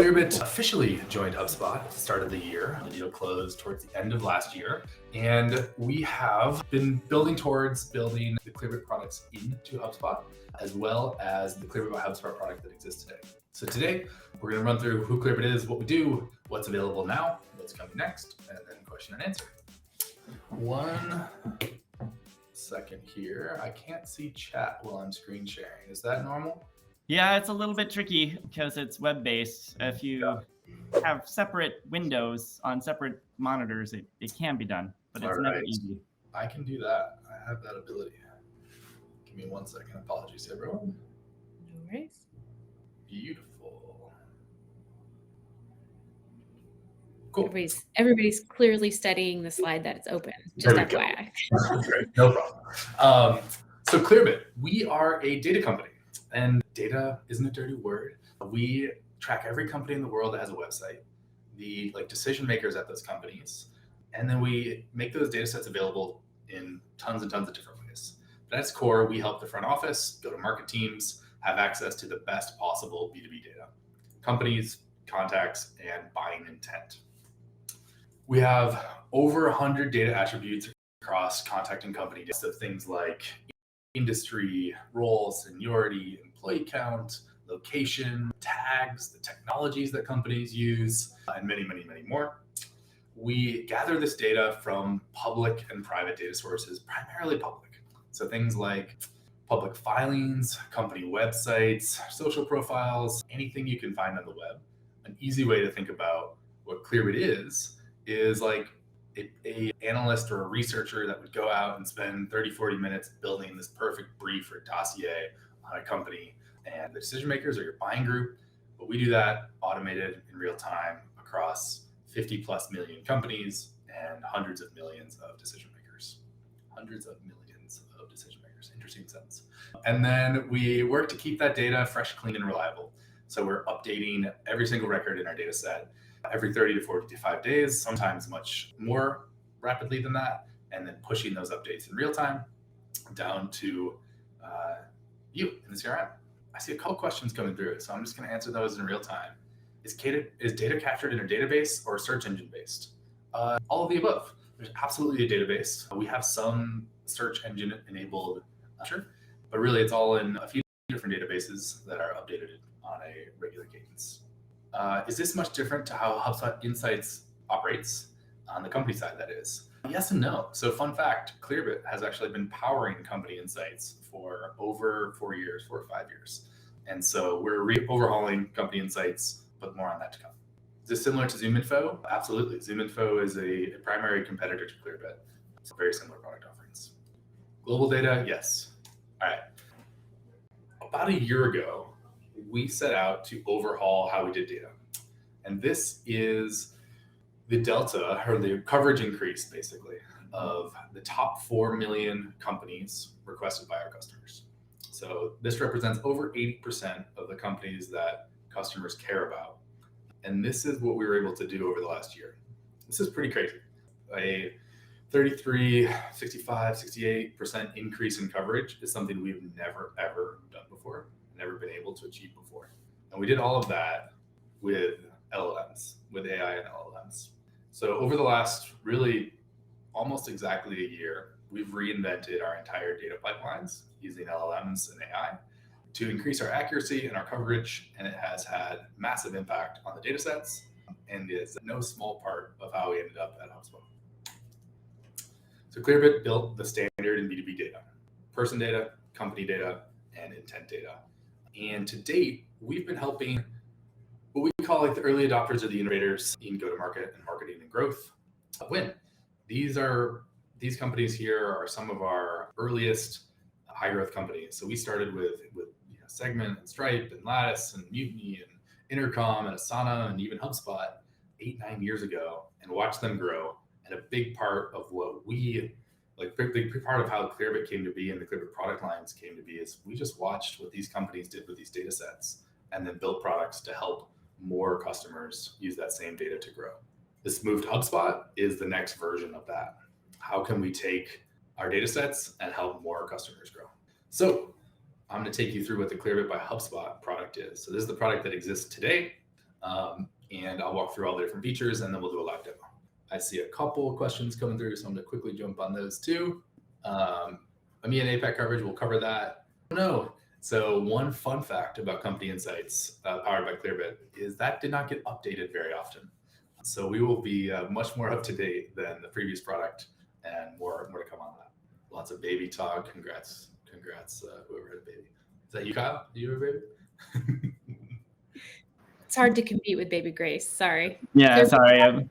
Clearbit officially joined HubSpot at the start of the year. The deal closed towards the end of last year. And we have been building towards building the Clearbit products into HubSpot, as well as the Clearbit by HubSpot product that exists today. So today, we're going to run through who Clearbit is, what we do, what's available now, what's coming next, and then question and answer. 1 second here. I can't see chat while I'm screen sharing. Is that normal? Yeah, it's a little bit tricky because it's web-based. If you have separate windows on separate monitors, it can be done, but it's never easy. I can do that. I have that ability. Give me 1 second. Apologies, everyone. No worries. Beautiful. Cool. Everybody's clearly studying the slide that it's open. Just FYI. Great. No problem. So Clearbit, we are a data company. And data isn't a dirty word. We track every company in the world that has a website, the decision makers at those companies, and then we make those data sets available in tons and tons of different ways. But at its core, we help the front office, go-to-market teams have access to the best possible B2B data, companies, contacts, and buying intent. We have over 100 data attributes across contact and company data, so things like industry, role, seniority, employee count, location, tags, the technologies that companies use, and many, many, many more. We gather this data from public and private data sources, primarily public. So things like public filings, company websites, social profiles, anything you can find on the web. An easy way to think about what Clearbit is like a analyst or a researcher that would go out and spend 30, 40 minutes building this perfect brief or dossier on a company, and the decision makers are your buying group. But we do that automated in real time across 50 plus million companies and hundreds of millions of decision makers. Hundreds of millions of decision makers. Interesting sentence. And then we work to keep that data fresh, clean, and reliable. So we're updating every single record in our data set every 30 to 45 days, sometimes much more rapidly than that, and then pushing those updates in real time down to you in the CRM. I see a couple questions coming through, so I'm just going to answer those in real time. Is data captured in a database or search engine based? All of the above. There's absolutely a database. We have some search engine enabled, but really it's all in a few different databases that are updated on a regular cadence. Is this much different to how HubSpot Insights operates on the company side, that is? Yes and no. So fun fact, Clearbit has actually been powering company insights for over 4 years, 4 or 5 years. And so we're overhauling company insights, but more on that to come. Is this similar to ZoomInfo? Absolutely. ZoomInfo is a primary competitor to Clearbit. So very similar product offerings. Global data, yes. All right. About a year ago, we set out to overhaul how we did data. And this is the delta, or the coverage increase, basically, of the top 4 million companies requested by our customers. So this represents over 80% of the companies that customers care about. And this is what we were able to do over the last year. This is pretty crazy. A 33, 65, 68% increase in coverage is something we've never, ever done before. Never been able to achieve before. And we did all of that with LLMs, with AI and LLMs. So over the last really almost exactly a year, we've reinvented our entire data pipelines using LLMs and AI to increase our accuracy and our coverage. And it has had massive impact on the data sets and is no small part of how we ended up at HubSpot. So Clearbit built the standard in B2B data, person data, company data, and intent data. And to date, we've been helping what we call the early adopters or the innovators in go-to-market and marketing and growth win. These companies here are some of our earliest high-growth companies. So we started with Segment and Stripe and Lattice and Mutiny and Intercom and Asana and even HubSpot 8-9 years ago, and watched them grow. And a big part of what we big part of how Clearbit came to be and the Clearbit product lines came to be is we just watched what these companies did with these data sets and then built products to help more customers use that same data to grow. This move to HubSpot is the next version of that. How can we take our data sets and help more customers grow? So I'm going to take you through what the Clearbit by HubSpot product is. So this is the product that exists today. And I'll walk through all the different features and then we'll do a live demo. I see a couple of questions coming through, so I'm going to quickly jump on those too. EMEA and APAC coverage, we'll cover that. No. So one fun fact about Company Insights powered by Clearbit is that did not get updated very often. So we will be much more up to date than the previous product and more to come on that. Lots of baby talk. Congrats, whoever had a baby. Is that you, Kyle? Do you have a baby? It's hard to compete with baby Grace. Sorry. Yeah, sorry. I'm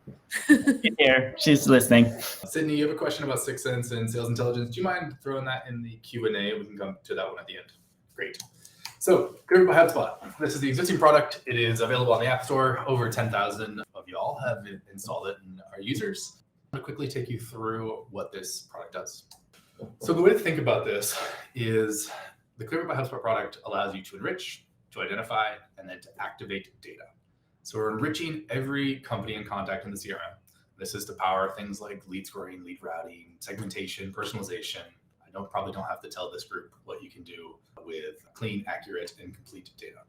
here. She's listening. Sydney, you have a question about 6 Sense and sales intelligence. Do you mind throwing that in the Q&A? We can come to that one at the end. Great. So, Clearbit by HubSpot. This is the existing product. It is available on the App Store. Over 10,000 of y'all have installed it and are users. I'm going to quickly take you through what this product does. So the way to think about this is the Clearbit by HubSpot product allows you to enrich, to identify, and then to activate data. So we're enriching every company and contact in the CRM. This is to power things like lead scoring, lead routing, segmentation, personalization. I probably don't have to tell this group what you can do with clean, accurate, and complete data.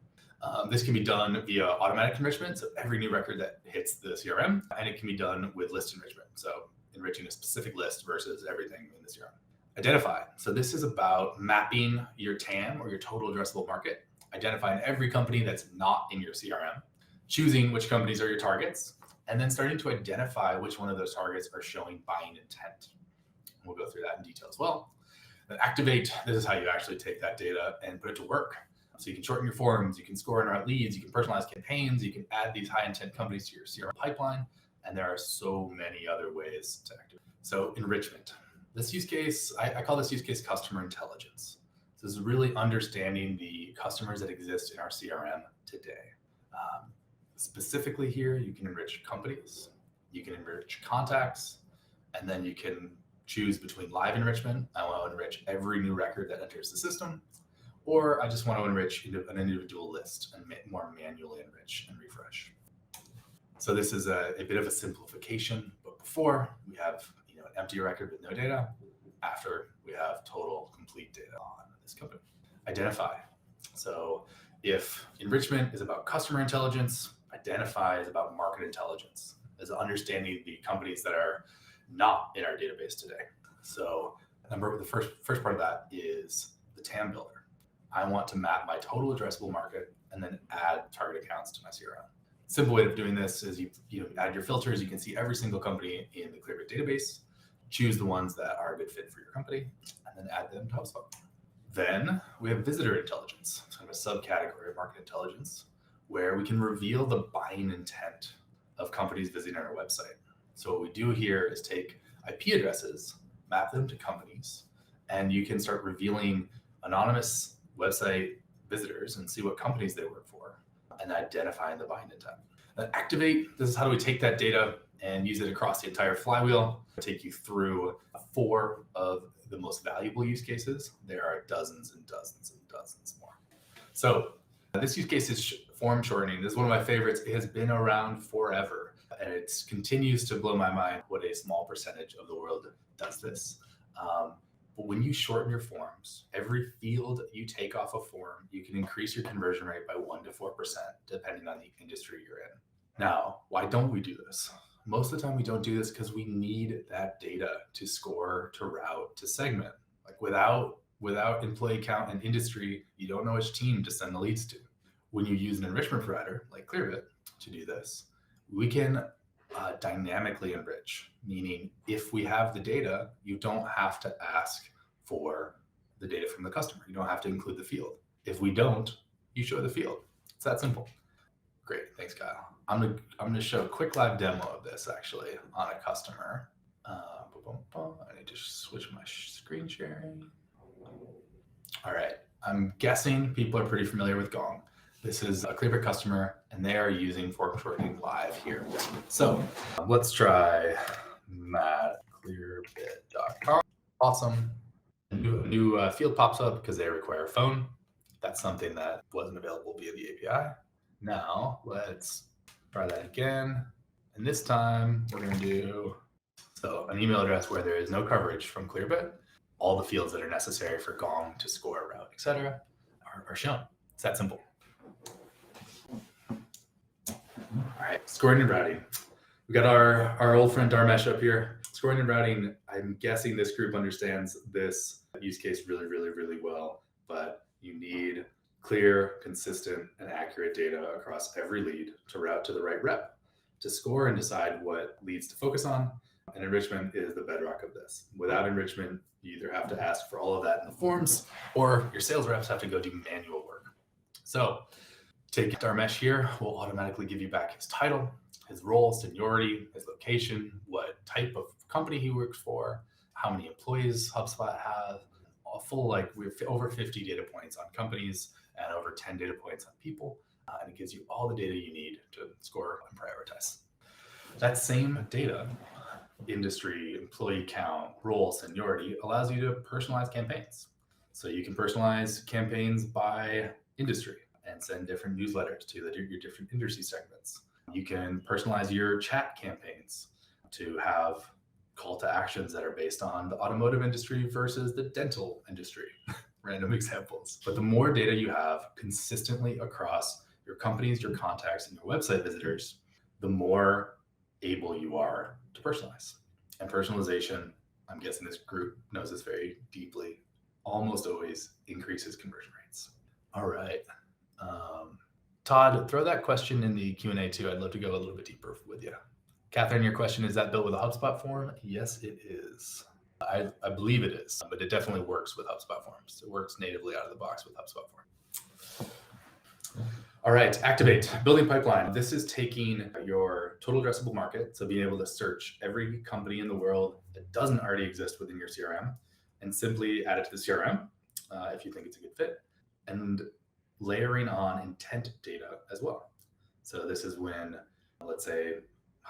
This can be done via automatic enrichment, so every new record that hits the CRM, and it can be done with list enrichment, so enriching a specific list versus everything in the CRM. Identify. So this is about mapping your TAM or your total addressable market, identifying every company that's not in your CRM, choosing which companies are your targets, and then starting to identify which one of those targets are showing buying intent. We'll go through that in detail as well. Then activate. This is how you actually take that data and put it to work. So you can shorten your forms, you can score and route leads, you can personalize campaigns, you can add these high intent companies to your CRM pipeline, and there are so many other ways to activate. So enrichment. This use case, I call this use case customer intelligence. So this is really understanding the customers that exist in our CRM today. Specifically here, you can enrich companies, you can enrich contacts, and then you can choose between live enrichment. I want to enrich every new record that enters the system, or I just want to enrich an individual list and more manually enrich and refresh. So this is a bit of a simplification, but before we have an empty record with no data, after we have total complete data on this company. Identify. So if enrichment is about customer intelligence, identify is about market intelligence, is understanding the companies that are not in our database today. So the first part of that is the TAM builder. I want to map my total addressable market and then add target accounts to my CRM. Simple way of doing this is you add your filters. You can see every single company in the Clearbit database, choose the ones that are a good fit for your company, and then add them to HubSpot. Then we have visitor intelligence, kind of a subcategory of market intelligence, where we can reveal the buying intent of companies visiting our website. So what we do here is take IP addresses, map them to companies, and you can start revealing anonymous website visitors and see what companies they work for and identifying the buying intent. Then activate. This is how do we take that data and use it across the entire flywheel. I'll take you through 4 of the most valuable use cases. There are dozens and dozens and dozens more. So this use case is form shortening. This is one of my favorites. It has been around forever, and it continues to blow my mind what a small percentage of the world does this. But when you shorten your forms, every field you take off a form, you can increase your conversion rate by 1 to 4%, depending on the industry you're in. Now, why don't we do this? Most of the time we don't do this because we need that data to score, to route, to segment. Like without employee count and industry, you don't know which team to send the leads to. When you use an enrichment provider like Clearbit to do this, we can dynamically enrich, meaning if we have the data, you don't have to ask for the data from the customer. You don't have to include the field. If we don't, you show the field. It's that simple. Great, thanks, Kyle. I'm gonna show a quick live demo of this actually on a customer. I need to switch my screen sharing. All right, I'm guessing people are pretty familiar with Gong. This is a Clearbit customer, and they are using form shortening live here. So let's try mattclearbit.com. Awesome. A new field pops up because they require a phone. That's something that wasn't available via the API. Now let's try that again. And this time we're going to do an email address where there is no coverage from Clearbit. All the fields that are necessary for Gong to score, route, etc. are shown. It's that simple. All right, scoring and routing. We got our old friend Dharmesh up here. Scoring and routing, I'm guessing this group understands this use case really, really, really well, but you need clear, consistent, and accurate data across every lead to route to the right rep, to score and decide what leads to focus on. And enrichment is the bedrock of this. Without enrichment, you either have to ask for all of that in the forms, or your sales reps have to go do manual work. So take Dharmesh here, we'll automatically give you back his title, his role, seniority, his location, what type of company he works for, how many employees HubSpot has, a full, we have over 50 data points on companies and over 10 data points on people. And it gives you all the data you need to score and prioritize. That same data, industry, employee count, role, seniority, allows you to personalize campaigns. So you can personalize campaigns by industry and send different newsletters to your different industry segments. You can personalize your chat campaigns to have call to actions that are based on the automotive industry versus the dental industry. Random examples. But the more data you have consistently across your companies, your contacts, and your website visitors, the more able you are to personalize. And personalization, I'm guessing this group knows this very deeply, almost always increases conversion rates. All right. Todd, throw that question in the Q&A too. I'd love to go a little bit deeper with you. Catherine, your question, is that built with a HubSpot form? Yes, it is. I believe it is, but it definitely works with HubSpot forms. It works natively out of the box with HubSpot forms. All right, activate, building pipeline. This is taking your total addressable market, so being able to search every company in the world that doesn't already exist within your CRM and simply add it to the CRM if you think it's a good fit, and layering on intent data as well. So this is when, let's say,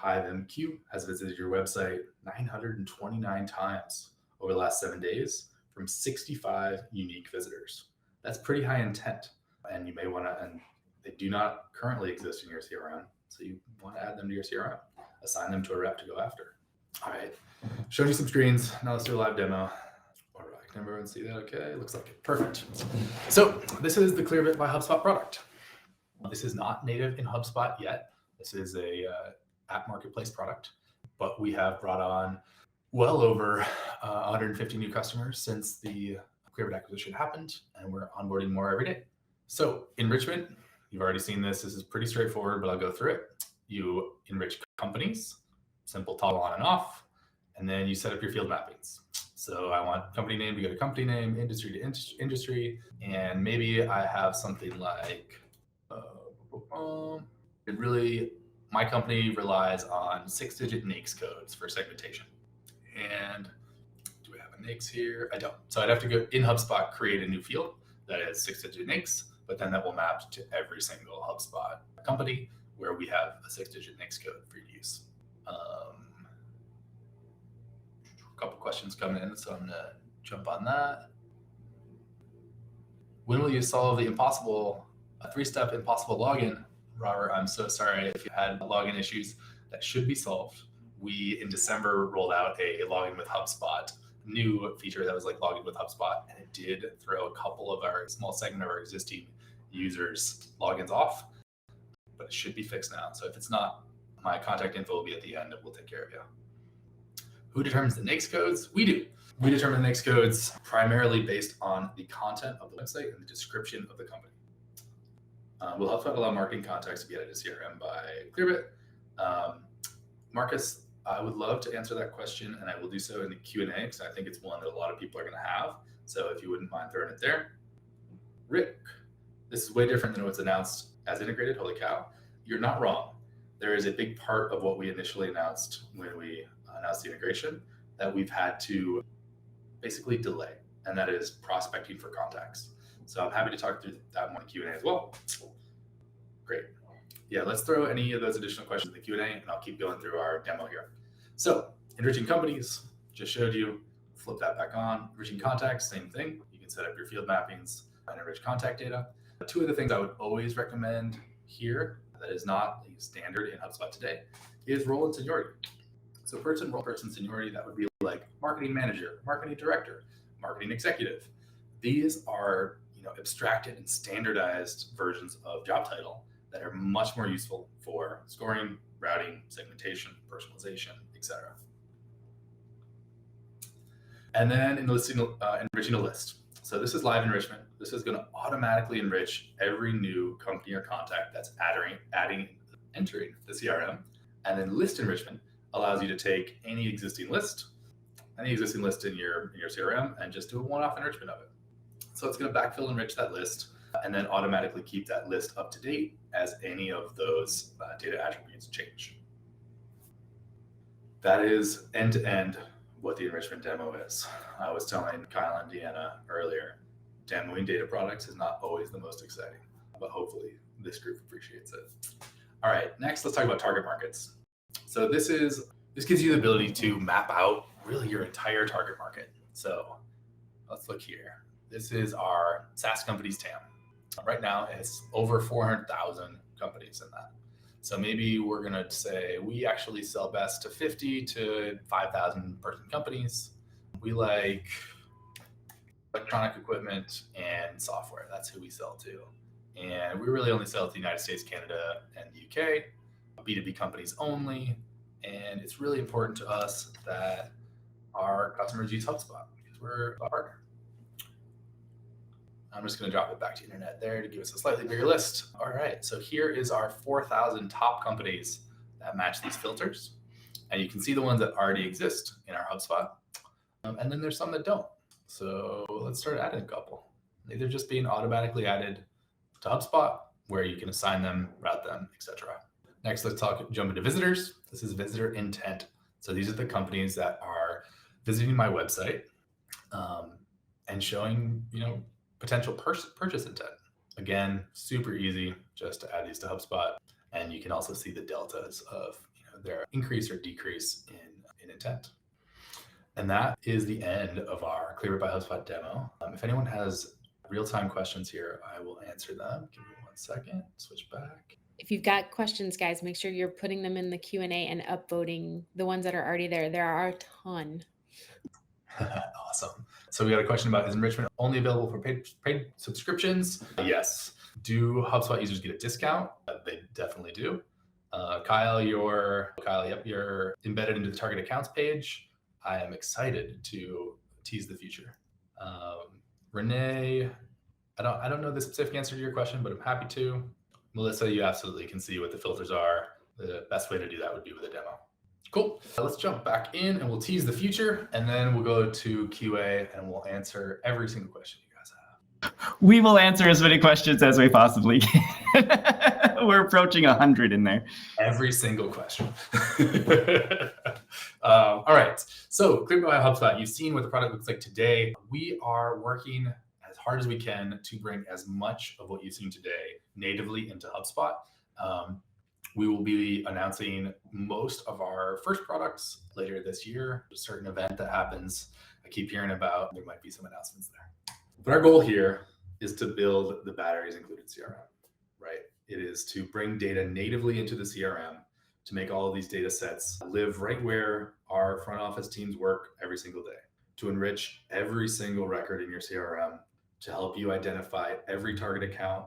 HiveMQ has visited your website 929 times over the last 7 days from 65 unique visitors. That's pretty high intent. And you may want to, and they do not currently exist in your CRM. So you want to add them to your CRM, assign them to a rep to go after. All right, showed you some screens. Now let's do a live demo. All right, can everyone see that? Okay, looks like it. Perfect. So this is the Clearbit by HubSpot product. This is not native in HubSpot yet. This is a app marketplace product, but we have brought on well over 150 new customers since the Clearbit acquisition happened, and we're onboarding more every day. So enrichment, you've already seen this. This is pretty straightforward, but I'll go through it. You enrich companies, simple toggle on and off, and then you set up your field mappings. So I want company name to go to company name, industry to industry, and maybe I have something like, my company relies on 6-digit NAICS codes for segmentation. And do we have a NAICS here? I don't. So I'd have to go in HubSpot, create a new field that is 6-digit NAICS, but then that will map to every single HubSpot company where we have a 6-digit NAICS code for you to use. A couple questions coming in, so I'm gonna jump on that. When will you solve the impossible, 3-step impossible login? Robert, I'm so sorry if you had login issues. That should be solved. We, in December, rolled out a login with HubSpot new feature that was like login with HubSpot, and it did throw a couple of our small segment of our existing users logins off, but it should be fixed now. So if it's not, my contact info will be at the end and we'll take care of you. Who determines the NAICS codes? We do. We determine the NAICS codes primarily based on the content of the website and the description of the company. Will HubSpot allow marketing contacts to be added to CRM by Clearbit? Marcus, I would love to answer that question, and I will do so in the Q&A because I think it's one that a lot of people are going to have. So if you wouldn't mind throwing it there. Rick, this is way different than what's announced as integrated. Holy cow. You're not wrong. There is a big part of what we initially announced when we announced the integration that we've had to basically delay, and that is prospecting for contacts. So I'm happy to talk through that more in Q&A as well. Great. Yeah, let's throw any of those additional questions in the Q&A, and I'll keep going through our demo here. So enriching companies, just showed you, flip that back on. Enriching contacts, same thing. You can set up your field mappings and enrich contact data. 2 of the things I would always recommend here that is not standard in HubSpot today is role and seniority. So person, role, person, seniority, that would be like marketing manager, marketing director, marketing executive. These are abstracted and standardized versions of job title that are much more useful for scoring, routing, segmentation, personalization, etc. And then enriching a list. So this is live enrichment. This is going to automatically enrich every new company or contact that's entering the CRM. And then list enrichment allows you to take any existing list in your CRM and just do a one-off enrichment of it. So it's going to backfill and enrich that list and then automatically keep that list up to date as any of those data attributes change. That is end-to-end what the enrichment demo is. I was telling Kyle and Deanna earlier, demoing data products is not always the most exciting, but hopefully this group appreciates it. All right, next let's talk about target markets. So this gives you the ability to map out really your entire target market. So let's look here. This is our SaaS companies TAM. Right now it's over 400,000 companies in that. So maybe we're going to say we actually sell best to 50 to 5,000 person companies. We like electronic equipment and software. That's who we sell to. And we really only sell to the United States, Canada, and the UK, B2B companies only. And it's really important to us that our customers use HubSpot because we're a partner. I'm just going to drop it back to the internet there to give us a slightly bigger list. All right, so here is our 4,000 top companies that match these filters. And you can see the ones that already exist in our HubSpot. And then there's some that don't. So let's start adding a couple. They're just being automatically added to HubSpot where you can assign them, route them, etc. Next, let's jump into visitors. This is visitor intent. So these are the companies that are visiting my website and showing, potential purchase intent. Again, super easy just to add these to HubSpot. And you can also see the deltas of their increase or decrease in intent. And that is the end of our Clearbit by HubSpot demo. If anyone has real-time questions here, I will answer them. Give me 1 second, switch back. If you've got questions, guys, make sure you're putting them in the Q&A and upvoting the ones that are already there. There are a ton. Awesome. So we got a question about, is enrichment only available for paid subscriptions? Yes. Do HubSpot users get a discount? They definitely do. Kyle, you're embedded into the target accounts page. I am excited to tease the future. Renee, I don't know the specific answer to your question, but I'm happy to. Melissa, you absolutely can see what the filters are. The best way to do that would be with a demo. Cool. Let's jump back in and we'll tease the future, and then we'll go to QA and we'll answer every single question you guys have. We will answer as many questions as we possibly can. We're approaching 100 in there. Every single question. All right. So Clearbit by HubSpot, you've seen what the product looks like today. We are working as hard as we can to bring as much of what you've seen today natively into HubSpot. We will be announcing most of our first products later this year. A certain event that happens, I keep hearing about, there might be some announcements there. But our goal here is to build the batteries included CRM, right? It is to bring data natively into the CRM, to make all of these data sets live right where our front office teams work every single day, to enrich every single record in your CRM, to help you identify every target account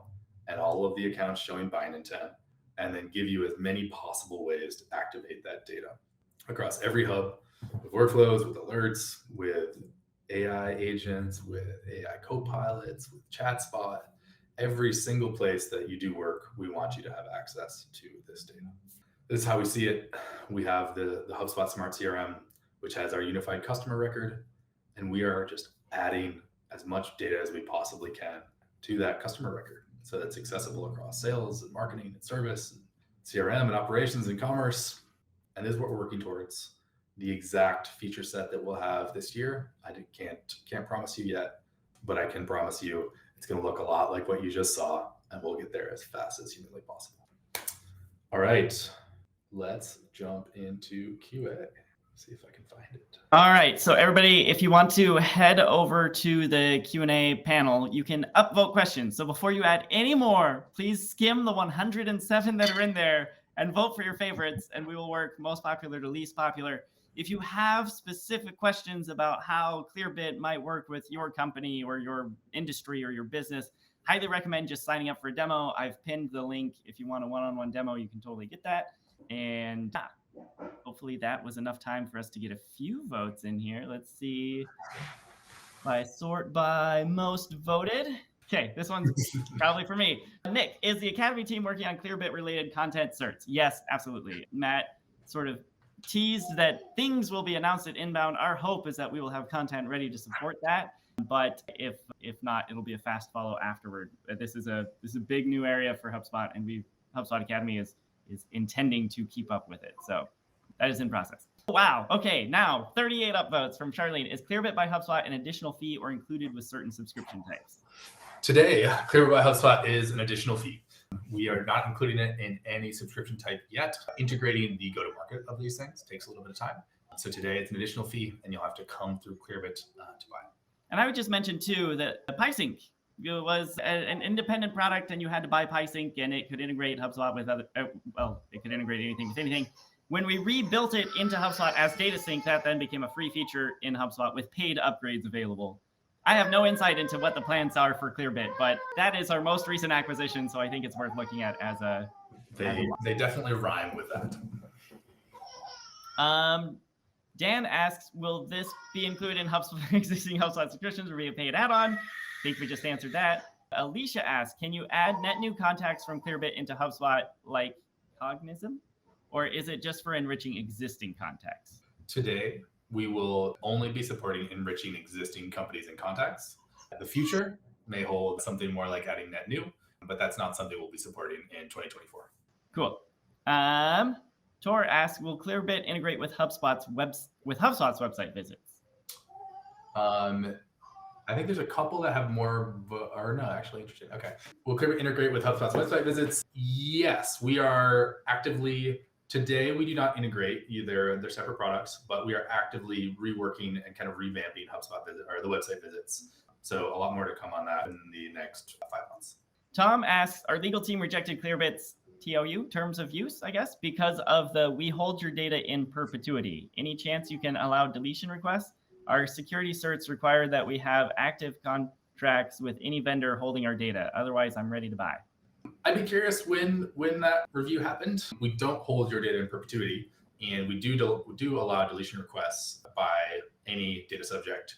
and all of the accounts showing buying intent, and then give you as many possible ways to activate that data across every hub, with workflows, with alerts, with AI agents, with AI co-pilots, with ChatSpot. Every single place that you do work, we want you to have access to this data. This is how we see it. We have the HubSpot Smart CRM, which has our unified customer record, and we are just adding as much data as we possibly can to that customer record. So that's accessible across sales and marketing and service, and CRM and operations and commerce. And this is what we're working towards. The exact feature set that we'll have this year, I can't promise you yet, but I can promise you it's going to look a lot like what you just saw, and we'll get there as fast as humanly possible. All right, let's jump into QA. See if I can find it. All right, so everybody, if you want to head over to the Q&A panel, you can upvote questions. So before you add any more, please skim the 107 that are in there and vote for your favorites, and we will work most popular to least popular. If you have specific questions about how Clearbit might work with your company or your industry or your business, highly recommend just signing up for a demo. I've pinned the link. If you want a one-on-one demo, you can totally get that. And hopefully that was enough time for us to get a few votes in here. Let's see. If I sort by most voted. Okay, this one's probably for me. Nick, is the Academy team working on Clearbit related content certs? Yes, absolutely. Matt sort of teased that things will be announced at Inbound. Our hope is that we will have content ready to support that. But if not, it'll be a fast follow afterward. This is a big new area for HubSpot, and HubSpot Academy is intending to keep up with it. So that is in process. Wow. Okay. Now 38 upvotes from Charlene. Is Clearbit by HubSpot an additional fee or included with certain subscription types? Today, Clearbit by HubSpot is an additional fee. We are not including it in any subscription type yet. Integrating the go-to-market of these things takes a little bit of time. So today it's an additional fee, and you'll have to come through Clearbit to buy it. And I would just mention too that PieSync was an independent product, and you had to buy PieSync, and it could integrate HubSpot with other. It could integrate anything with anything. When we rebuilt it into HubSpot as data sync, that then became a free feature in HubSpot with paid upgrades available. I have no insight into what the plans are for Clearbit, but that is our most recent acquisition, so I think it's worth looking at as a... They definitely rhyme with that. Dan asks, will this be included in existing HubSpot subscriptions or be a paid add-on? I think we just answered that. Alicia asks, can you add net new contacts from Clearbit into HubSpot like Cognism? Or is it just for enriching existing contacts? Today, we will only be supporting enriching existing companies and contacts. The future may hold something more like adding net new, but that's not something we'll be supporting in 2024. Cool. Tor asks, will Clearbit integrate with HubSpot's website visits? I think there's a couple that have more, interesting. Okay. Will Clearbit integrate with HubSpot's website visits? Yes, we are actively. Today, we do not integrate either. They're separate products, but we are actively reworking and kind of revamping HubSpot visit or the website visits. So a lot more to come on that in the next 5 months. Tom asks, our legal team rejected Clearbit's TOU, terms of use, I guess, because of the we hold your data in perpetuity. Any chance you can allow deletion requests? Our security certs require that we have active contracts with any vendor holding our data. Otherwise, I'm ready to buy. I'd be curious when that review happened. We don't hold your data in perpetuity, and we do allow deletion requests by any data subject.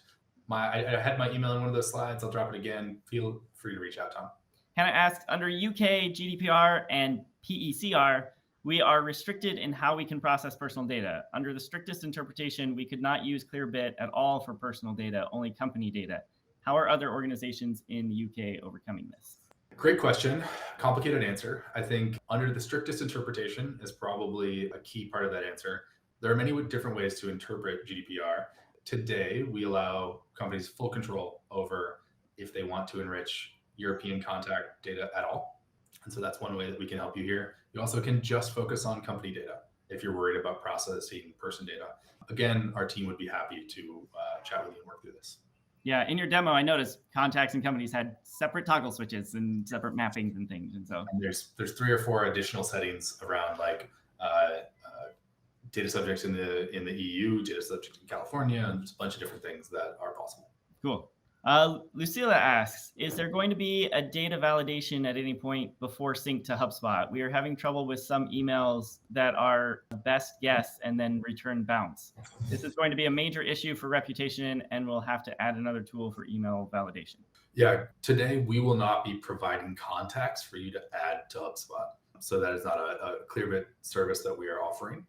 I had my email in one of those slides. I'll drop it again. Feel free to reach out, Tom. Hannah asks, under UK GDPR and PECR, we are restricted in how we can process personal data. Under the strictest interpretation, we could not use Clearbit at all for personal data, only company data. How are other organizations in the UK overcoming this? Great question. Complicated answer. I think under the strictest interpretation is probably a key part of that answer. There are many different ways to interpret GDPR. Today, we allow companies full control over if they want to enrich European contact data at all. And so that's one way that we can help you here. You also can just focus on company data if you're worried about processing person data. Again, our team would be happy to chat with you and work through this. Yeah, in your demo, I noticed contacts and companies had separate toggle switches and separate mappings and things. And so there's 3 or 4 additional settings around like data subjects in the EU, data subjects in California, and just a bunch of different things that are possible. Cool. Lucilla asks, is there going to be a data validation at any point before sync to HubSpot? We are having trouble with some emails that are best guess and then return bounce. This is going to be a major issue for reputation, and we'll have to add another tool for email validation. Yeah, today we will not be providing contacts for you to add to HubSpot. So that is not a Clearbit service that we are offering.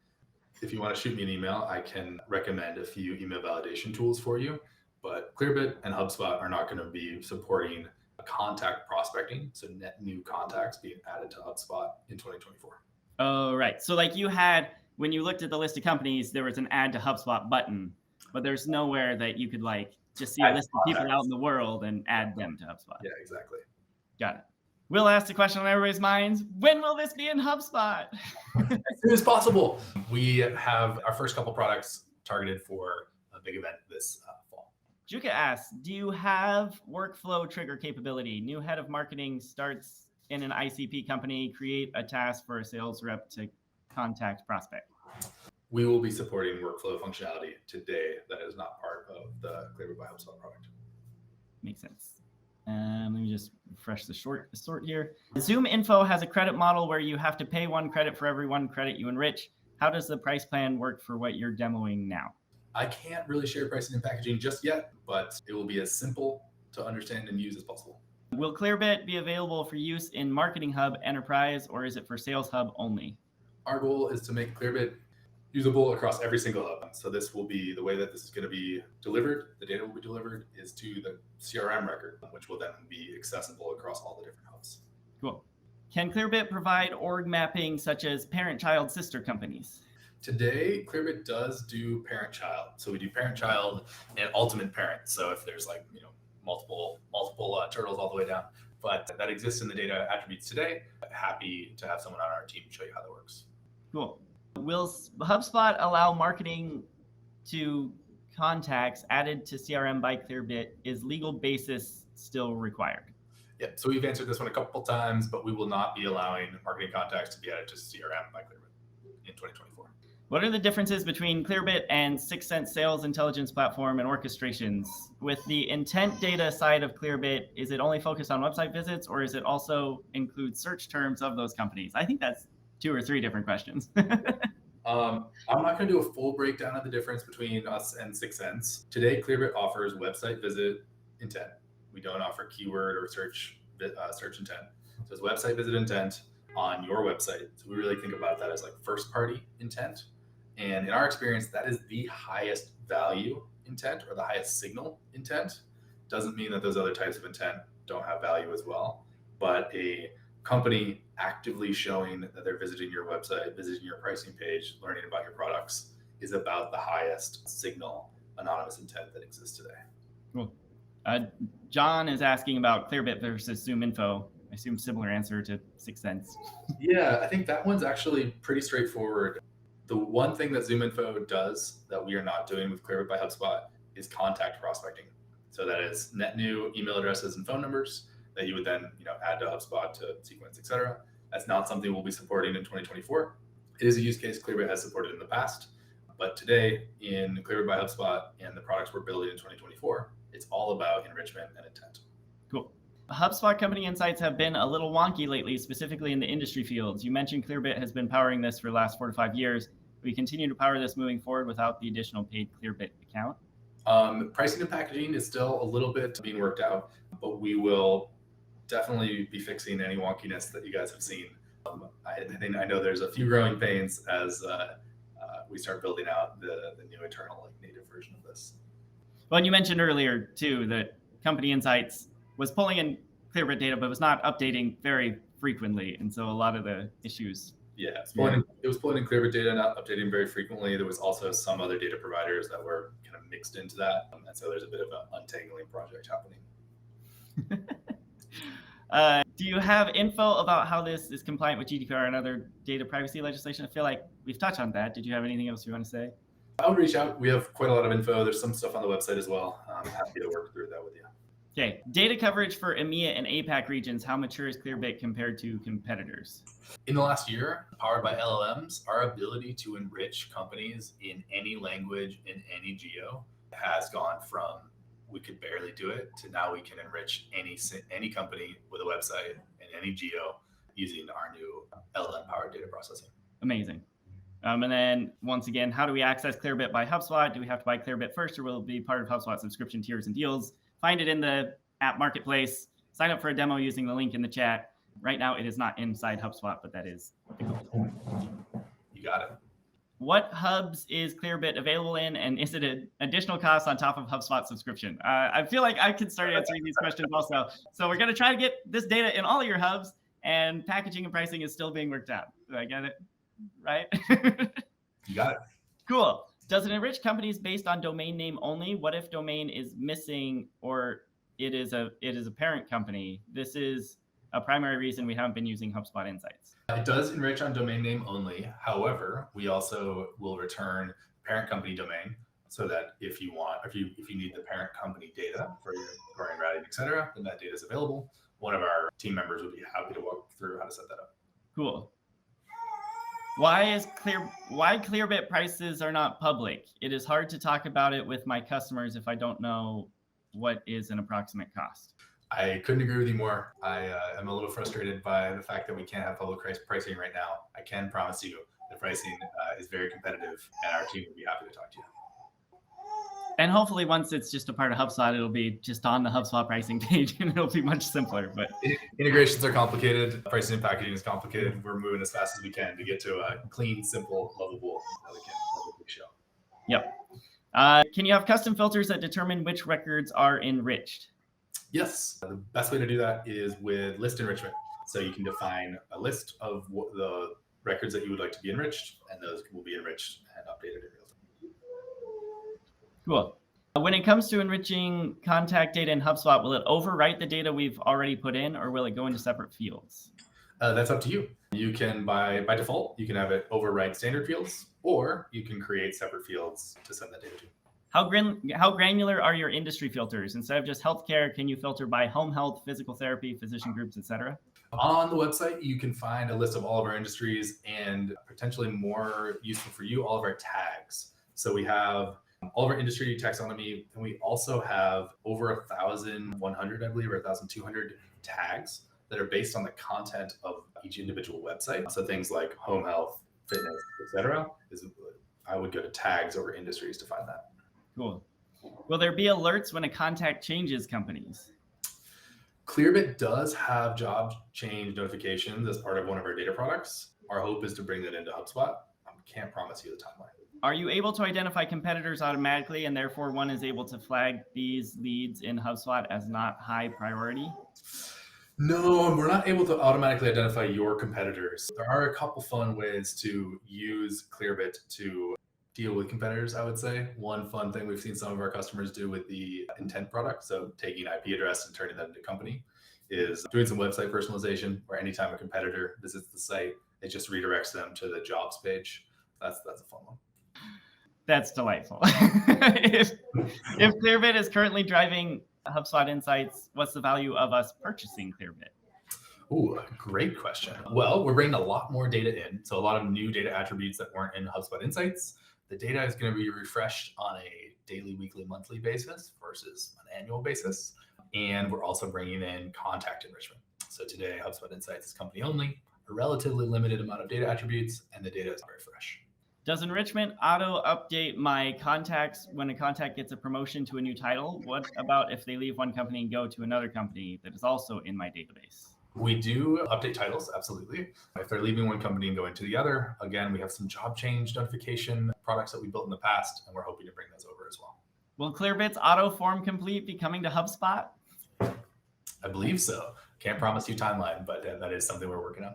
If you want to shoot me an email, I can recommend a few email validation tools for you. But Clearbit and HubSpot are not going to be supporting contact prospecting, so net new contacts being added to HubSpot in 2024. Oh, right. So like you had, when you looked at the list of companies, there was an add to HubSpot button, but there's nowhere that you could like just see a list of people out in the world and add them to HubSpot. Yeah, exactly. Got it. We'll ask the question on everybody's minds. When will this be in HubSpot? As soon as possible. We have our first couple products targeted for a big event this fall. Juka asks, do you have workflow trigger capability? New head of marketing starts in an ICP company, create a task for a sales rep to contact prospect. We will be supporting workflow functionality today that is not part of the Clearbit by HubSpot product. Makes sense. Let me just refresh the sort here. ZoomInfo has a credit model where you have to pay 1 credit for every 1 credit you enrich. How does the price plan work for what you're demoing now? I can't really share pricing and packaging just yet, but it will be as simple to understand and use as possible. Will Clearbit be available for use in Marketing Hub Enterprise, or is it for Sales Hub only? Our goal is to make Clearbit usable across every single hub. So this will be the way that this is going to be delivered. The data will be delivered is to the CRM record, which will then be accessible across all the different hubs. Cool. Can Clearbit provide org mapping such as parent-child sister companies? Today, Clearbit does do parent-child. So we do parent-child and ultimate parent. So if there's like, multiple turtles all the way down, but that exists in the data attributes today. Happy to have someone on our team show you how that works. Cool. Will HubSpot allow marketing to contacts added to CRM by Clearbit? Is legal basis still required? Yeah, so we've answered this one a couple times, but we will not be allowing marketing contacts to be added to CRM by Clearbit in 2024. What are the differences between Clearbit and 6 Sense sales intelligence platform and orchestrations? With the intent data side of Clearbit, is it only focused on website visits, or is it also include search terms of those companies? I think that's 2 or 3 different questions. I'm not going to do a full breakdown of the difference between us and 6 Sense. Today, Clearbit offers website visit intent. We don't offer keyword or search intent. So it's website visit intent on your website. So we really think about that as like first party intent. And in our experience, that is the highest value intent or the highest signal intent. Doesn't mean that those other types of intent don't have value as well. But a company actively showing that they're visiting your website, visiting your pricing page, learning about your products is about the highest signal anonymous intent that exists today. Cool. John is asking about Clearbit versus ZoomInfo. I assume similar answer to 6 Sense. Yeah, I think that one's actually pretty straightforward. The one thing that ZoomInfo does that we are not doing with Clearbit by HubSpot is contact prospecting. So that is net new email addresses and phone numbers that you would then add to HubSpot to sequence, etc. That's not something we'll be supporting in 2024. It is a use case Clearbit has supported in the past, but today in Clearbit by HubSpot and the products we're building in 2024, it's all about enrichment and intent. Cool. HubSpot company insights have been a little wonky lately, specifically in the industry fields. You mentioned Clearbit has been powering this for the last 4 to 5 years. We continue to power this moving forward without the additional paid Clearbit account. Pricing and packaging is still a little bit being worked out, but we will definitely be fixing any wonkiness that you guys have seen. I know there's a few growing pains as we start building out the new internal native version of this. Well, and you mentioned earlier too that company insights was pulling in Clearbit data, but was not updating very frequently, and so a lot of the issues. Yeah, it was pulling in Clearbit data, not updating very frequently. There was also some other data providers that were kind of mixed into that, and so there's a bit of an untangling project happening. Do you have info about how this is compliant with GDPR and other data privacy legislation? I feel like we've touched on that. Did you have anything else you want to say? I would reach out. We have quite a lot of info. There's some stuff on the website as well. I'm happy to work through that with you. Okay, data coverage for EMEA and APAC regions. How mature is Clearbit compared to competitors? In the last year, powered by LLMs, our ability to enrich companies in any language, in any geo, has gone from we could barely do it to now we can enrich any company with a website in any geo using our new LLM-powered data processing. Amazing. And then once again, how do we access Clearbit by HubSpot? Do we have to buy Clearbit first, or will it be part of HubSpot subscription tiers and deals? Find it in the app marketplace. Sign up for a demo using the link in the chat. Right now, it is not inside HubSpot, but that is the goal. You got it. What hubs is Clearbit available in, and is it an additional cost on top of HubSpot subscription? I feel like I could start answering these questions also. So we're going to try to get this data in all of your hubs, and packaging and pricing is still being worked out. Do I get it? Right? You got it. Cool. Does it enrich companies based on domain name only? What if domain is missing or it is a parent company? This is a primary reason we haven't been using HubSpot Insights. It does enrich on domain name only. However, we also will return parent company domain so that if you need the parent company data for your growing, routing, et cetera, then that data is available. One of our team members would be happy to walk through how to set that up. Cool. Why Clearbit prices are not public? It is hard to talk about it with my customers if I don't know what is an approximate cost. I couldn't agree with you more. I am a little frustrated by the fact that we can't have public pricing right now. I can promise you the pricing is very competitive, and our team would be happy to talk to you. And hopefully once it's just a part of HubSpot, it'll be just on the HubSpot pricing page and it'll be much simpler. But integrations are complicated. Pricing and packaging is complicated. We're moving as fast as we can to get to a clean, simple, lovable, elegant show. Yep. Can you have custom filters that determine which records are enriched? Yes. The best way to do that is with list enrichment. So you can define a list of the records that you would like to be enriched, and those will be enriched and updated in real time. Cool. When it comes to enriching contact data in HubSpot, will it overwrite the data we've already put in, or will it go into separate fields? That's up to you. You can, by default, you can have it overwrite standard fields, or you can create separate fields to send that data to. How granular are your industry filters? Instead of just healthcare, can you filter by home health, physical therapy, physician groups, etc.? On the website, you can find a list of all of our industries, and potentially more useful for you, all of our tags. So we have all of our industry taxonomy, and we also have over 1,100, I believe, or 1,200 tags that are based on the content of each individual website. So things like home health, fitness, etc. I would go to tags over industries to find that. Cool. Will there be alerts when a contact changes companies? Clearbit does have job change notifications as part of one of our data products. Our hope is to bring that into HubSpot. I can't promise you the timeline. Are you able to identify competitors automatically, and therefore one is able to flag these leads in HubSpot as not high priority? No, we're not able to automatically identify your competitors. There are a couple fun ways to use Clearbit to deal with competitors, I would say. One fun thing we've seen some of our customers do with the intent product, so taking IP address and turning that into company, is doing some website personalization where anytime a competitor visits the site, it just redirects them to the jobs page. That's a fun one. That's delightful. if Clearbit is currently driving HubSpot Insights, what's the value of us purchasing Clearbit? Ooh, great question. Well, we're bringing a lot more data in. So a lot of new data attributes that weren't in HubSpot Insights. The data is going to be refreshed on a daily, weekly, monthly basis versus an annual basis. And we're also bringing in contact enrichment. So today, HubSpot Insights is company only, a relatively limited amount of data attributes, and the data is very fresh. Does enrichment auto update my contacts when a contact gets a promotion to a new title? What about if they leave one company and go to another company that is also in my database? We do update titles, absolutely. If they're leaving one company and going to the other, again, we have some job change notification products that we built in the past, and we're hoping to bring those over as well. Will Clearbit's auto form complete be coming to HubSpot? I believe so. Can't promise you timeline, but that is something we're working on.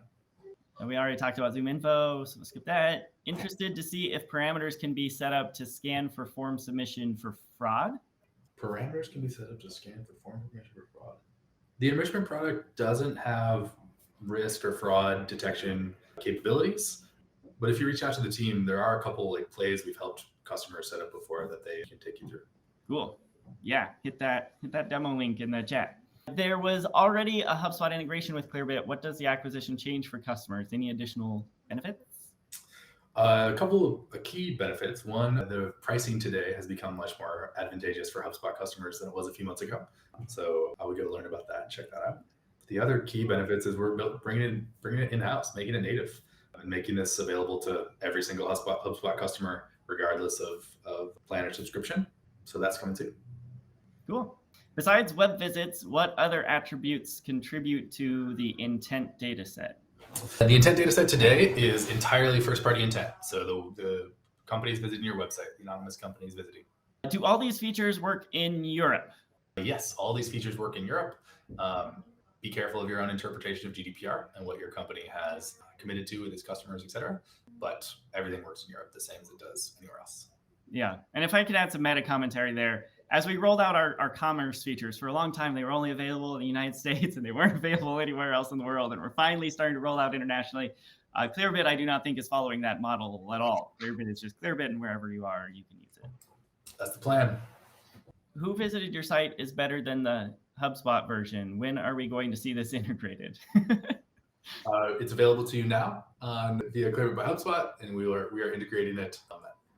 And we already talked about Zoom info, so we'll skip that. Interested to see if parameters can be set up to scan for form submission for fraud? Parameters can be set up to scan for form submission for fraud. The enrichment product doesn't have risk or fraud detection capabilities, but if you reach out to the team, there are a couple plays we've helped customers set up before that they can take you through. Cool. Yeah, hit that demo link in the chat. There was already a HubSpot integration with Clearbit. What does the acquisition change for customers? Any additional benefits? A couple of key benefits. One, the pricing today has become much more advantageous for HubSpot customers than it was a few months ago. So I would go learn about that and check that out. The other key benefits is we're bringing it in-house, making it native, and making this available to every single HubSpot customer, regardless of plan or subscription. So that's coming too. Cool. Besides web visits, what other attributes contribute to the intent data set? The intent data set today is entirely first-party intent. So the companies visiting your website, the anonymous companies visiting. Do all these features work in Europe? Yes, all these features work in Europe. Be careful of your own interpretation of GDPR and what your company has committed to with its customers, et cetera. But everything works in Europe the same as it does anywhere else. Yeah, and if I could add some meta commentary there, as we rolled out our commerce features, for a long time, they were only available in the United States and they weren't available anywhere else in the world. And we're finally starting to roll out internationally. Clearbit, I do not think is following that model at all. Clearbit is just Clearbit, and wherever you are, you can use it. That's the plan. Who visited your site is better than the HubSpot version? When are we going to see this integrated? It's available to you now via Clearbit by HubSpot, and we are integrating it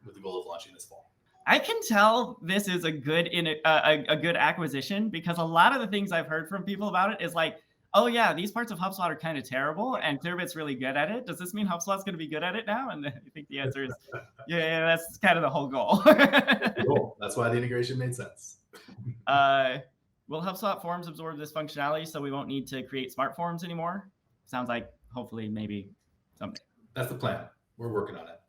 with the goal of launching this fall. I can tell this is a good a good acquisition, because a lot of the things I've heard from people about it is like, oh yeah, these parts of HubSpot are kind of terrible, and Clearbit's really good at it. Does this mean HubSpot's going to be good at it now? And I think the answer is, yeah, that's kind of the whole goal. Cool. That's why the integration made sense. Will HubSpot Forms absorb this functionality so we won't need to create smart forms anymore? Sounds like hopefully maybe someday. That's the plan. We're working on it.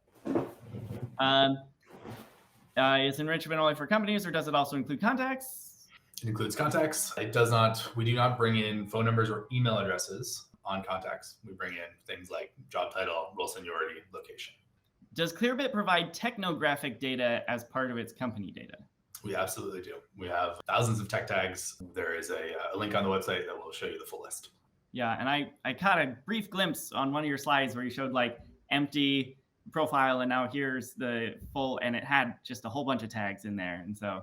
Is enrichment only for companies, or does it also include contacts? It includes contacts. It does not. We do not bring in phone numbers or email addresses on contacts. We bring in things like job title, role seniority, location. Does Clearbit provide technographic data as part of its company data? We absolutely do. We have thousands of tech tags. There is a link on the website that will show you the full list. Yeah, and I caught a brief glimpse on one of your slides where you showed like empty profile, and now here's the full, and it had just a whole bunch of tags in there. And so,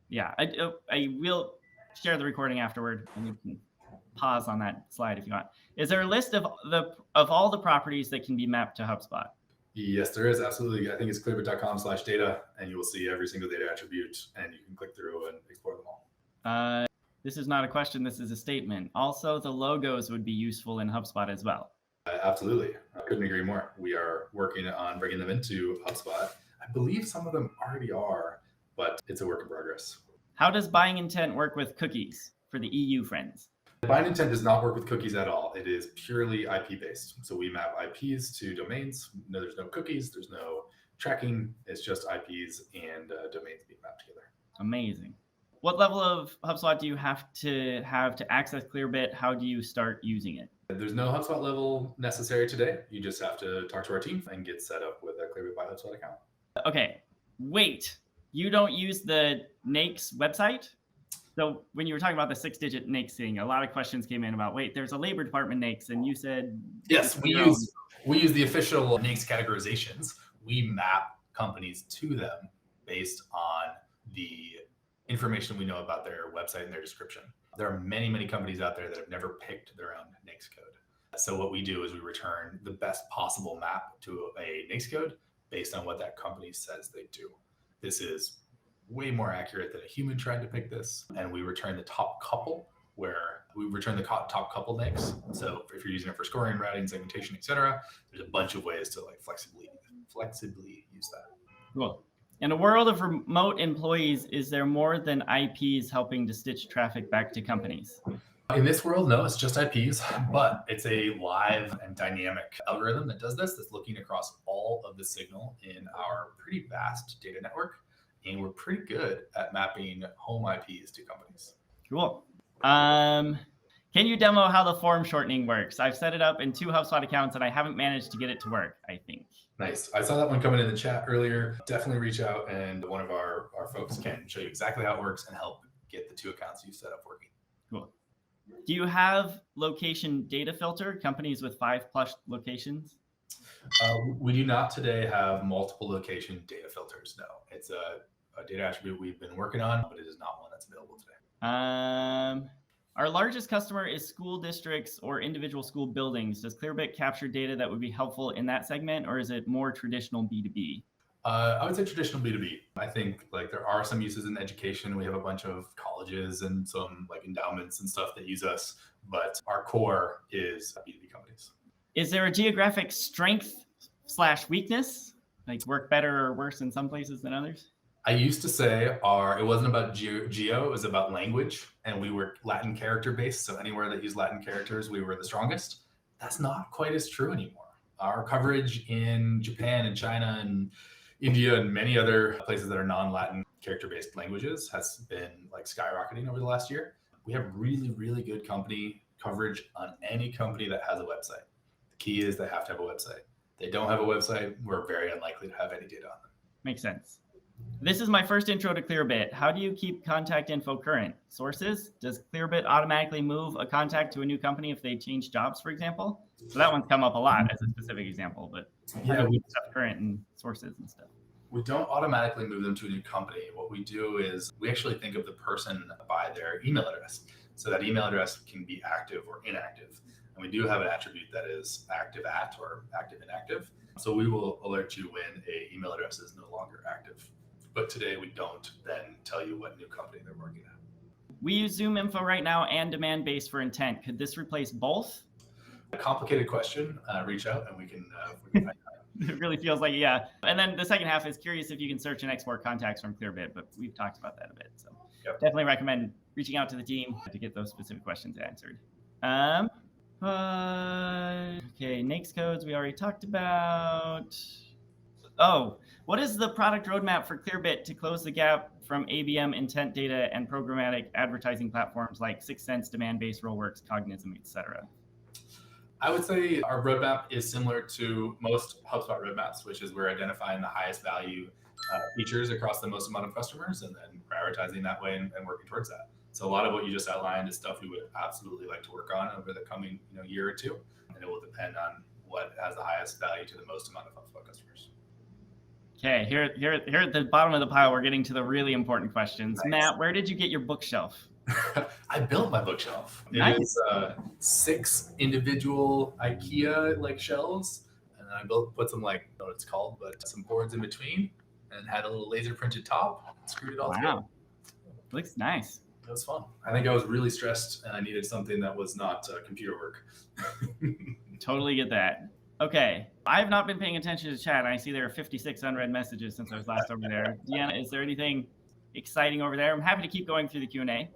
yeah, I will share the recording afterward, and you can pause on that slide if you want. Is there a list of all the properties that can be mapped to HubSpot? Yes, there is. Absolutely. I think it's clearbit.com/data, and you will see every single data attribute, and you can click through and explore them all. This is not a question. This is a statement. Also, the logos would be useful in HubSpot as well. Absolutely. I couldn't agree more. We are working on bringing them into HubSpot. I believe some of them already are, but it's a work in progress. How does buying intent work with cookies for the EU friends? Buying intent does not work with cookies at all. It is purely IP based. So we map IPs to domains. No, there's no cookies. There's no tracking. It's just IPs and domains being mapped together. Amazing. What level of HubSpot do you have to access Clearbit? How do you start using it? There's no HubSpot level necessary today. You just have to talk to our team and get set up with a Clearbit by HubSpot account. Okay, wait. You don't use the NAICS website? So when you were talking about the 6-digit NAICS thing, a lot of questions came in about, wait, there's a labor department NAICS, and you said... Yes, we use the official NAICS categorizations. We map companies to them based on the information we know about their website and their description. There are many, many companies out there that have never picked their own NAICS code. So what we do is we return the best possible map to a NAICS code based on what that company says they do. This is way more accurate than a human trying to pick this. And we return the top couple, where we return the top couple NAICS. So if you're using it for scoring, routing, segmentation, etc., there's a bunch of ways to like flexibly use that. Cool. In a world of remote employees, is there more than IPs helping to stitch traffic back to companies? In this world, no, it's just IPs, but it's a live and dynamic algorithm that does this, that's looking across all of the signal in our pretty vast data network. And we're pretty good at mapping home IPs to companies. Cool. Can you demo how the form shortening works? I've set it up in 2 HubSpot accounts and I haven't managed to get it to work, I think. Nice. I saw that one coming in the chat earlier. Definitely reach out and one of our folks can show you exactly how it works and help get the 2 accounts you set up working. Cool. Do you have location data filter, companies with 5+ locations? We do not today have multiple location data filters. No, it's a data attribute we've been working on, but it is not one that's available today. Our largest customer is school districts or individual school buildings. Does Clearbit capture data that would be helpful in that segment, or is it more traditional B2B? I would say traditional B2B. I think like there are some uses in education. We have a bunch of colleges and some like endowments and stuff that use us, but our core is B2B companies. Is there a geographic strength/weakness? Like work better or worse in some places than others? I used to say it wasn't about geo, it was about language, and we were Latin character based. So anywhere that used Latin characters, we were the strongest. That's not quite as true anymore. Our coverage in Japan and China and India and many other places that are non-Latin character-based languages has been like skyrocketing over the last year. We have really, really good company coverage on any company that has a website. The key is they have to have a website. If they don't have a website, we're very unlikely to have any data on them. Makes sense. This is my first intro to Clearbit. How do you keep contact info current? Sources? Does Clearbit automatically move a contact to a new company if they change jobs, for example? So that one's come up a lot as a specific example, but yeah, we keep stuff current and sources and stuff. We don't automatically move them to a new company. What we do is we actually think of the person by their email address. So that email address can be active or inactive. And we do have an attribute that is active at or active inactive. So we will alert you when an email address is no longer active. But today we don't then tell you what new company they're working at. We use Zoom info right now and demand base for intent. Could this replace both? A complicated question. Reach out and we can find out. It really feels like, yeah. And then the second half is curious if you can search and export contacts from Clearbit, but we've talked about that a bit. So definitely recommend reaching out to the team to get those specific questions answered. Okay, NAICS codes we already talked about. Oh, what is the product roadmap for Clearbit to close the gap from ABM intent data and programmatic advertising platforms like 6 Sense, Demand-Based, Rollworks, Cognism, etc.? I would say our roadmap is similar to most HubSpot roadmaps, which is we're identifying the highest value features across the most amount of customers and then prioritizing that way and working towards that. So a lot of what you just outlined is stuff we would absolutely like to work on over the coming year or two, and it will depend on what has the highest value to the most amount of HubSpot customers. Okay, here at the bottom of the pile, we're getting to the really important questions. Nice. Matt, where did you get your bookshelf? I built my bookshelf. Nice. It is 6 individual IKEA shelves, and then I put some I don't know what it's called, but some boards in between, and had a little laser printed top. Screwed it all together. Wow, looks nice. It was fun. I think I was really stressed, and I needed something that was not computer work. Totally get that. Okay, I have not been paying attention to chat. I see there are 56 unread messages since I was last over there. Deanna, is there anything exciting over there? I'm happy to keep going through the Q&A.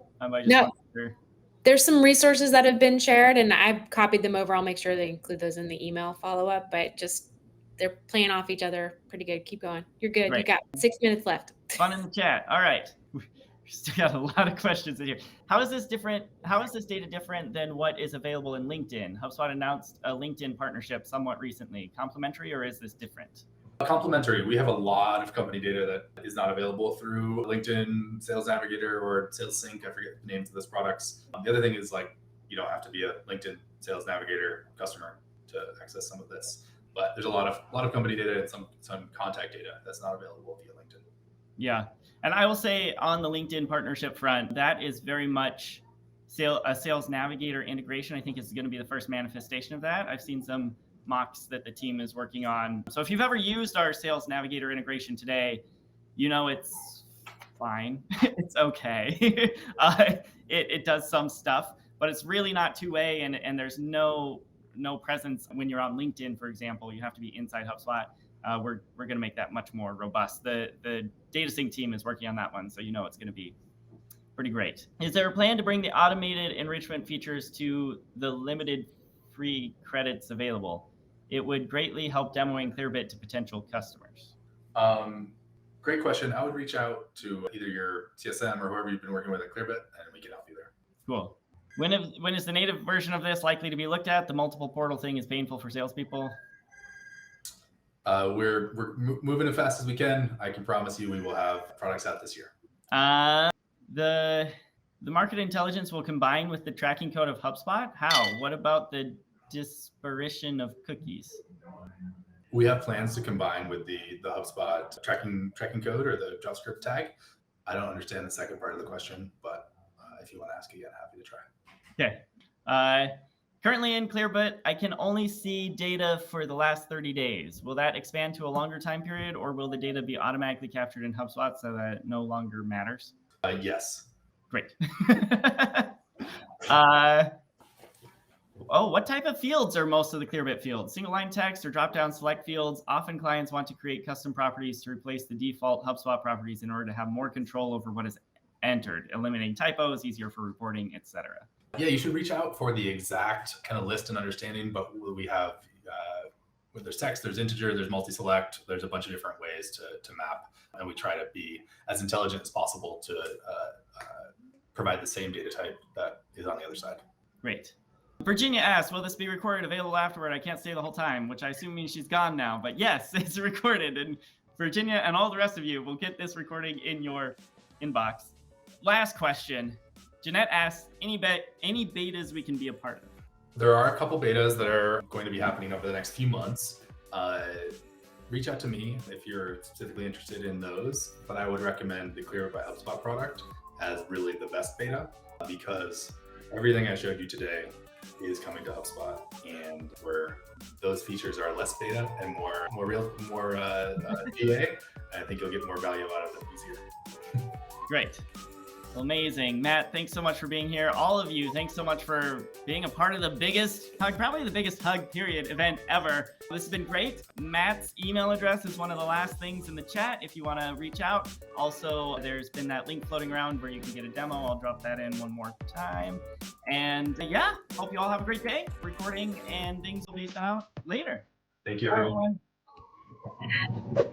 There's some resources that have been shared, and I've copied them over. I'll make sure they include those in the email follow-up, but just they're playing off each other pretty good. Keep going. You're good. Great. You got 6 minutes left. Fun in the chat. All right. We still got a lot of questions in here. How is this different? How is this data different than what is available in LinkedIn? HubSpot announced a LinkedIn partnership somewhat recently. Complementary, or is this different? Complementary. We have a lot of company data that is not available through LinkedIn Sales Navigator or Sales Sync. I forget the names of those products. The other thing is you don't have to be a LinkedIn Sales Navigator customer to access some of this. But there's a lot of company data and some contact data that's not available via LinkedIn. Yeah, and I will say on the LinkedIn partnership front, that is very much a Sales Navigator integration. I think is going to be the first manifestation of that. I've seen some mocks that the team is working on. So if you've ever used our Sales Navigator integration today, it's fine. It's okay. It does some stuff, but it's really not two-way, and there's no presence when you're on LinkedIn, for example. You have to be inside HubSpot. We're going to make that much more robust. The data sync team is working on that one, so it's going to be pretty great. Is there a plan to bring the automated enrichment features to the limited free credits available? It would greatly help demoing Clearbit to potential customers. Great question. I would reach out to either your CSM or whoever you've been working with at Clearbit, and we can help you there. Cool. When is the native version of this likely to be looked at? The multiple portal thing is painful for salespeople. We're moving as fast as we can. I can promise you we will have products out this year. The market intelligence will combine with the tracking code of HubSpot. How? What about the disparition of cookies? We have plans to combine with the HubSpot tracking code or the JavaScript tag. I don't understand the second part of the question, but if you want to ask again, happy to try. Okay. Currently in Clearbit, I can only see data for the last 30 days. Will that expand to a longer time period, or will the data be automatically captured in HubSpot so that it no longer matters? Yes. Great. What type of fields are most of the Clearbit fields? Single line text or drop-down select fields? Often clients want to create custom properties to replace the default HubSpot properties in order to have more control over what is entered, eliminating typos, easier for reporting, etc. Yeah, you should reach out for the exact kind of list and understanding, but we have, when there's text, there's integer, there's multi-select, there's a bunch of different ways to map, and we try to be as intelligent as possible to provide the same data type that is on the other side. Great. Virginia asks, will this be recorded, available afterward? I can't stay the whole time, which I assume means she's gone now, but yes, it's recorded, and Virginia and all the rest of you will get this recording in your inbox. Last question. Jeanette asks, any betas we can be a part of? There are a couple betas that are going to be happening over the next few months. Reach out to me if you're specifically interested in those, but I would recommend the Clearbit by HubSpot product as really the best beta, because everything I showed you today is coming to HubSpot, and where those features are less beta and more GA. I think you'll get more value out of them easier. Great. Well, amazing. Matt, thanks so much for being here. All of you, thanks so much for being a part of the biggest hug, probably the biggest hug period event ever. This has been great. Matt's email address is one of the last things in the chat if you want to reach out. Also, there's been that link floating around where you can get a demo. I'll drop that in one more time. And yeah, hope you all have a great day. Recording and things will be sent out later. Thank you, everyone. Bye.